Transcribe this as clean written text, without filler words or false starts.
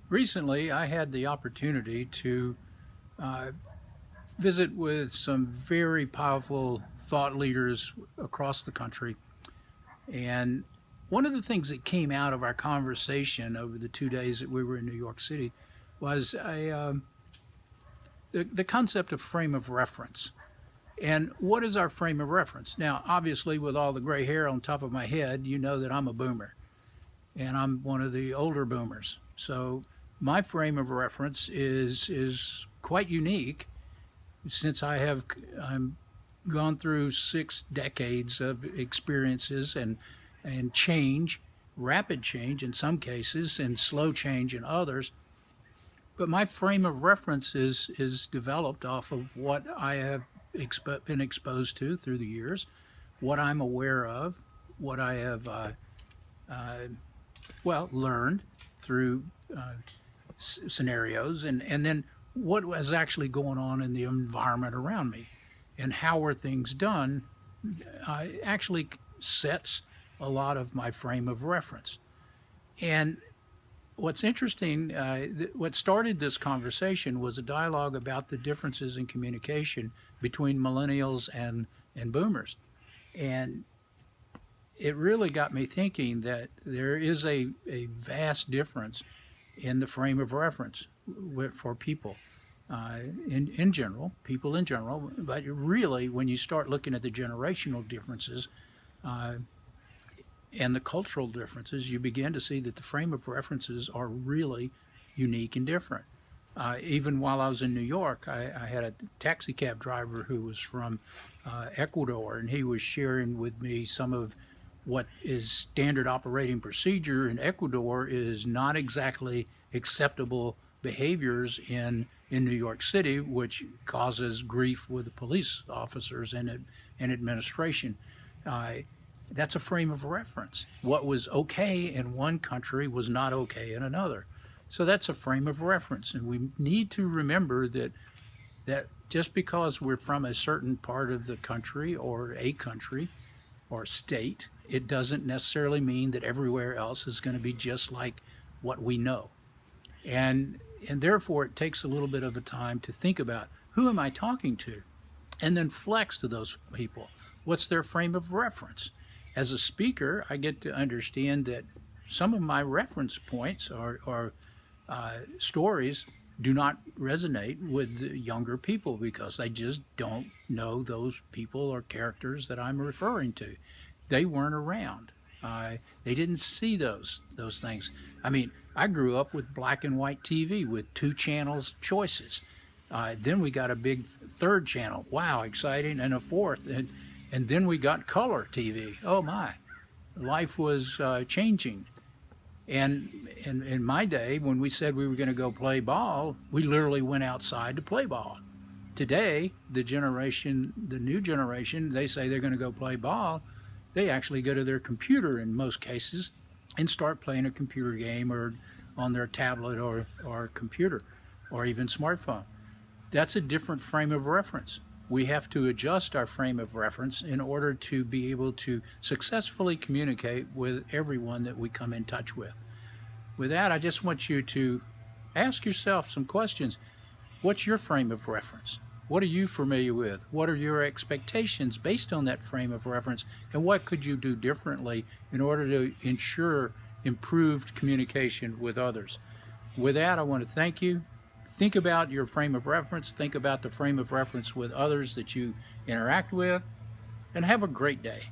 Recently, I had the opportunity to uh, visit with some very powerful thought leaders across the country. And one of the things that came out of our conversation over the 2 days that we were in New York City was the concept of frame of reference. And what is our frame of reference? Now, obviously, with all the gray hair on top of my head, you know that I'm a boomer, and I'm one of the older boomers. So my frame of reference is quite unique since I'm gone through 6 decades of experiences and change, rapid change in some cases, and slow change in others. But my frame of reference is developed off of what I have been exposed to through the years, what I'm aware of, what I have learned through scenarios, and then what was actually going on in the environment around me, and how are things done, actually sets a lot of my frame of reference. And what's interesting, what started this conversation was a dialogue about the differences in communication between millennials and boomers. And it really got me thinking that there is a vast difference in the frame of reference for people in general, people in general. But really, when you start looking at the generational differences uh, and the cultural differences, you begin to see that the frame of references are really unique and different. Even while I was in New York, I had a taxi cab driver who was from Ecuador, and he was sharing with me some of what is standard operating procedure in Ecuador is not exactly acceptable behaviors in New York City, which causes grief with the police officers and administration. Uh, that's a frame of reference. What was okay in one country was not okay in another. So that's a frame of reference, and we need to remember that just because we're from a certain part of the country or a country or state, it doesn't necessarily mean that everywhere else is going to be just like what we know. And therefore it takes a little bit of a time to think about who am I talking to, and then flex to those people. What's their frame of reference? As a speaker, I get to understand that some of my reference points or stories do not resonate with the younger people because they just don't know those people or characters that I'm referring to. They weren't around. They didn't see those things. I mean, I grew up with black and white TV with two channels choices. Then we got a big third channel. Wow, exciting, and a fourth, and then we got color TV. Oh my, life was changing. And in my day, when we said we were going to go play ball, we literally went outside to play ball. Today, the new generation, they say they're going to go play ball. They actually go to their computer in most cases and start playing a computer game or on their tablet or computer or even smartphone. That's a different frame of reference. We have to adjust our frame of reference in order to be able to successfully communicate with everyone that we come in touch with. With that, I just want you to ask yourself some questions. What's your frame of reference? What are you familiar with? What are your expectations based on that frame of reference? And what could you do differently in order to ensure improved communication with others? With that, I want to thank you. Think about your frame of reference. Think about the frame of reference with others that you interact with, and have a great day.